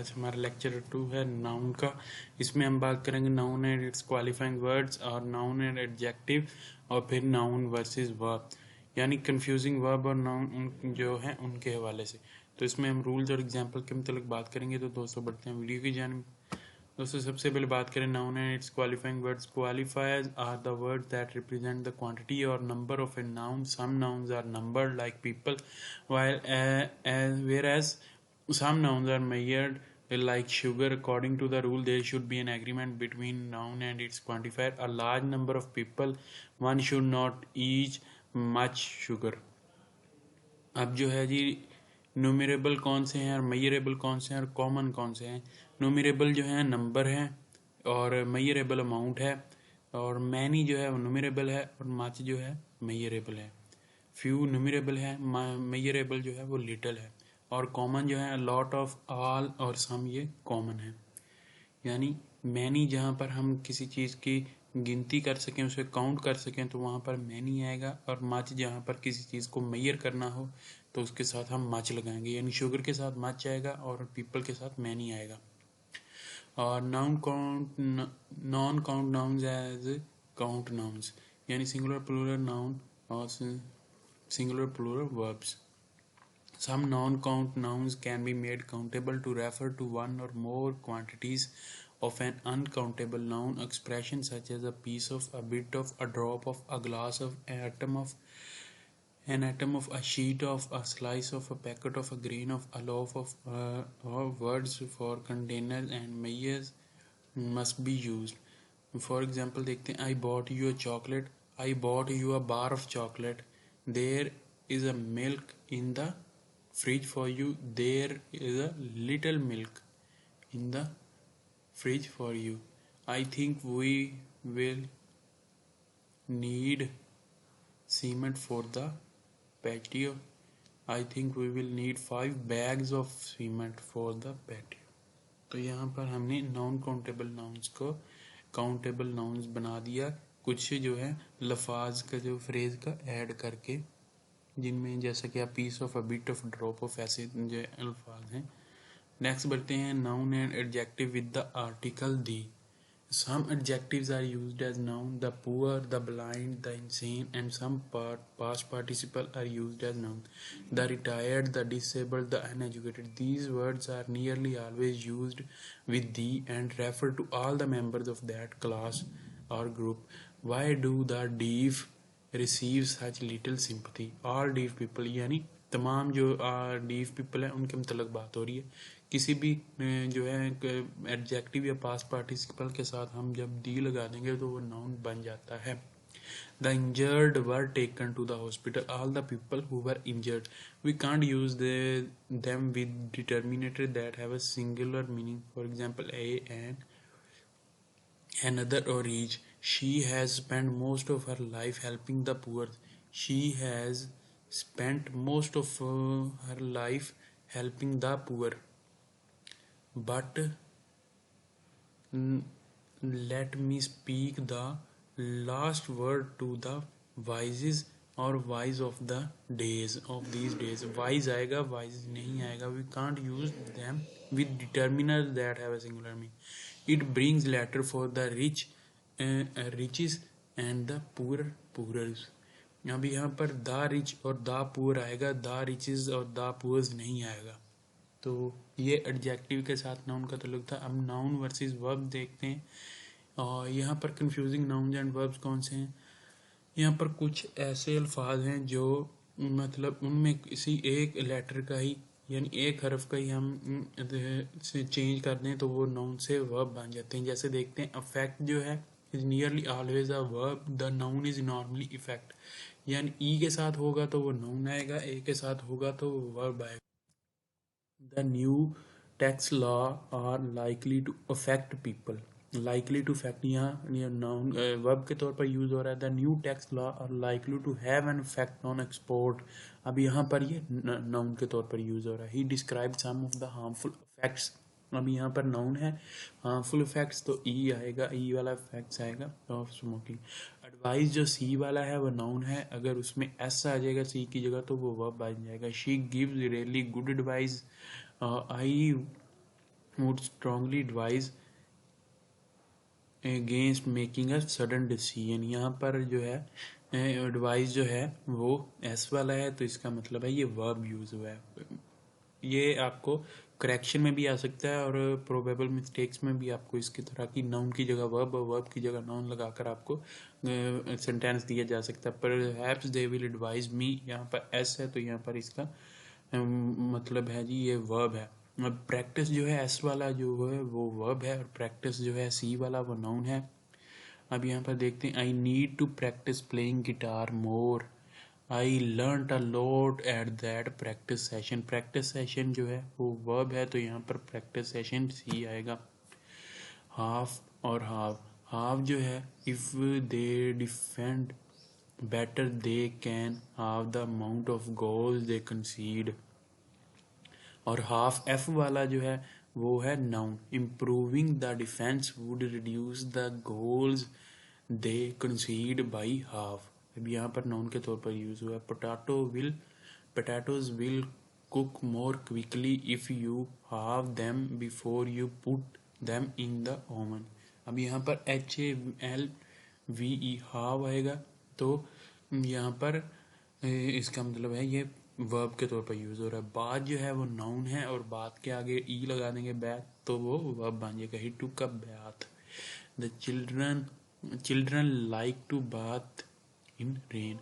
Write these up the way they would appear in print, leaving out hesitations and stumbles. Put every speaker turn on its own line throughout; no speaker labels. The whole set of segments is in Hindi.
आज हमारा लेक्चर 2 है नाउन का। इसमें हम बात करेंगे noun and its qualifying words और नाउन एंड एडजेक्टिव और फिर नाउन वर्सेस वर्ब, यानी कंफ्यूजिंग वर्ब और नाउन जो है उनके हवाले से। तो इसमें हम रूल्स और एग्जांपल के मतलब बात करेंगे। तो दोस्तों बढ़ते हैं वीडियो की जानिब। दोस्तों सबसे पहले बात करें noun and its qualifying words. Qualifiers are the words that represent the quantity और number of a noun. Some nouns are numbered like people while whereas some nouns are measured like sugar. According to the rule, there should be an agreement between noun and its quantifier. A large number of people, one should not eat much sugar. अब जो है जी न्यूमरेबल कौन से हैं और मेजरेबल कौन से हैं और कॉमन कौन से हैं। न्यूमरेबल जो है नंबर है और मेजरेबल अमाउंट है, और मैनी जो है वो न्यूमरेबल है और मच जो है मेजरेबल है। फ्यू न्यूमरेबल है, मेजरेबल जो है वो लिटिल है, और कॉमन जो है लॉट ऑफ, ऑल और सम ये कॉमन है। यानी मैनी जहाँ पर हम किसी चीज़ की गिनती कर सकें, उसे काउंट कर सकें, तो वहाँ पर मैनी आएगा। और मच जहाँ पर किसी चीज़ को मेजर करना हो तो उसके साथ हम मच लगाएंगे, यानी शुगर के साथ मच आएगा और पीपल के साथ मैनी आएगा। और noun count, non count nouns as count nouns, यानी सिंगुलर प्लूरल नाउन और singular plural verbs. Some non-count nouns can be made countable to refer to one or more quantities of an uncountable noun expression, such as a piece of, a bit of, a drop of, a glass of, an atom of, a sheet of, a slice of, a packet of, a grain of, a loaf of. All words for containers and measures must be used. For example देखते हैं, I bought you a chocolate, I bought you a bar of chocolate, there is a milk in the fridge for you, there is a little milk in the fridge for you. I think we will need cement for the patio. I think we will need 5 bags of cement for the patio. तो यहाँ पर हमने नॉन काउंटेबल नाउन्स को काउंटेबल नाउन्स बना दिया, कुछ जो है लफाज का जो फ्रेज का ऐड करके, जिनमें जैसा कि piece of, a bit of, drop of, ऐसे जो अल्फाज हैं। नेक्स्ट बढ़ते हैं noun and adjective with the article the. Some adjectives are used as noun. The poor, the blind, the insane, and some past participle are used as noun. The retired, the disabled, the uneducated. These words are nearly always used with the and refer to all the members of that class or group. Why do the deaf receive such little sympathy? All deaf people, यानी तमाम जो डीफ पीपल हैं उनके मतलब बात हो रही है। किसी भी जो है एडजेक्टिव या पास्ट पार्टिसिपल के साथ हम जब दी लगा देंगे तो वो नाउन बन जाता है। The injured were taken to the hospital. All the people who were injured. We can't use them with determinator that have a singular meaning. For example, a and another or each. She has spent most of her life helping the poor. She has spent most of her life helping the poor. But let me speak the last word to the wises or wise of the days of these days. Wise आएगा, wise नहीं आएगा. We can't use them with determiners that have a singular meaning. It brings letter for the rich, riches, and the poor, poorers. अभी यहाँ पर द रिच और द पुअर आएगा, द रिचेस और द पुअर्स नहीं आएगा। तो ये एडजेक्टिव के साथ नाउन का ताल्लुक था। अब नाउन वर्सेस वर्ब देखते हैं। और यहाँ पर कंफ्यूजिंग नाउन्स एंड वर्ब्स कौन से हैं। यहाँ पर कुछ ऐसे अल्फाज हैं जो मतलब उनमें किसी एक लेटर का ही, यानी एक हरफ का ही हम से चेंज कर दें तो वो नाउन से वर्ब बन जाते हैं। जैसे देखते हैं, अफेक्ट जो है is nearly always a verb, the noun is normally effect, यानी ई के साथ होगा तो वो नाउन आएगा, ए के साथ होगा तो वो वर्ब आएगा। The new tax law are likely to affect people. Likely to affect यहाँ नाउन वर्ब के तौर पर यूज हो रहा है। The new tax law are likely to have an effect on export. अब यहाँ पर ये नाउन के तौर पर यूज हो रहा है। He described some of the harmful effects. अब यहाँ पर नाउन है, हार्मफुल इफेक्ट्स तो ई आएगा, ई वाला इफेक्ट्स आएगा ऑफ स्मोकिंग। एडवाइस जो सी वाला है वो नाउन है, अगर उसमें एस आ जाएगा सी की जगह तो वो वर्ब बन जाएगा। She gives really good advice, I would strongly advise against making a sudden decision. यहाँ पर जो है एडवाइस जो है वो एस वाला है, तो इसका मतलब है ये वर्ब यूज हुआ है। ये आपको करेक्शन में भी आ सकता है और प्रोबेबल मिस्टेक्स में भी आपको इसकी तरह की नाउन की जगह वर्ब और वर्ब की जगह नाउन लगाकर आपको सेंटेंस दिया जा सकता है। Perhaps they will advise me, यहाँ पर एस है तो यहाँ पर इसका मतलब है जी ये वर्ब है। अब प्रैक्टिस जो है एस वाला जो है वो वर्ब है और प्रैक्टिस जो है सी वाला वो नाउन है। अब यहाँ पर देखते हैं, I need to practice playing guitar more, I learn a lot at that practice session. Practice session जो है वो वर्ब है तो यहाँ पर प्रैक्टिस सेशन सी आएगा। हाफ और हाफ जो है if they defend better they can have the amount of goals they concede. और हाफ एफ वाला जो है वो है noun, improving the defence would reduce the goals they concede by half. अब यहाँ पर नाउन के तौर पर यूज हुआ है। Potatoes will cook more quickly if you have them before you put them in the oven. अब यहाँ पर HALVE हाव आएगा तो यहाँ पर इसका मतलब है ये वर्ब के तौर पर यूज हो रहा है। बात जो है वो नाउन है और बात के आगे ई लगा देंगे बैथ तो वो वर्ब बन जाएगा। He took a bath, the children like to bath in rain,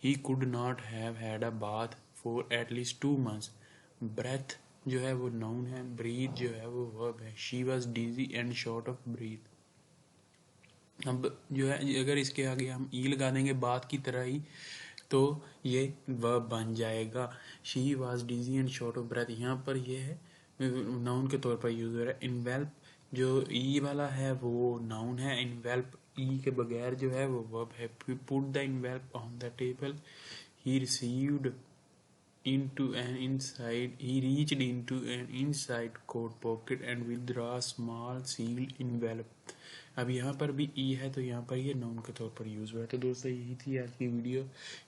he could not have had a bath for at least 2 months। Breath जो है वो नाउन है, ब्रीथ जो है वो वर्ब है। She was dizzy and short of breath. अब जो है अगर इसके आगे हम ई लगा देंगे बात की तरह ही तो ये वर्ब बन जाएगा। She was dizzy and short of breath, यहाँ पर ये है नाउन के तौर पर यूज हो रहा है। इन्वेल्प जो ई वाला है वो नाउन है, इन्वेल्प ई के बगैर जो है वो वर्ब है। Put the envelope on the table, he received into an inside he reached into an inside coat pocket and withdraw a small sealed envelope। अब यहाँ पर भी ई है तो यहाँ पर ये नाउन के तौर पर यूज हुआ है। तो दोस्तों यही थी आज की वीडियो,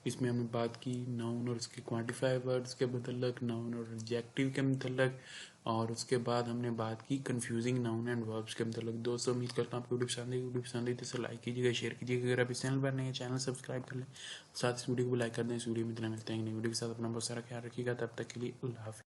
इसमें हमने बात की नाउन और उसके क्वांटिफाई वर्ड्स के मतलब, नाउन और एडजेक्टिव के मतलब, और उसके बाद हमने बात की कंफ्यूजिंग नाउन एंड वर्ब्स के मतलब। दोस्तों उम्मीद करता हूँ आपको वीडियो पसंद आई तो लाइक कीजिएगा, शेयर कीजिएगा। अगर आप इस चैनल पर नए हैं चैनल सब्सक्राइब कर लें, साथ इस वीडियो को लाइक कर दें। इस वीडियो में इतना मिलते हैं नई वीडियो के साथ। अपना बहुत सारा ख्याल रखिएगा, तब तक के लिए अल्लाह हाफिज़।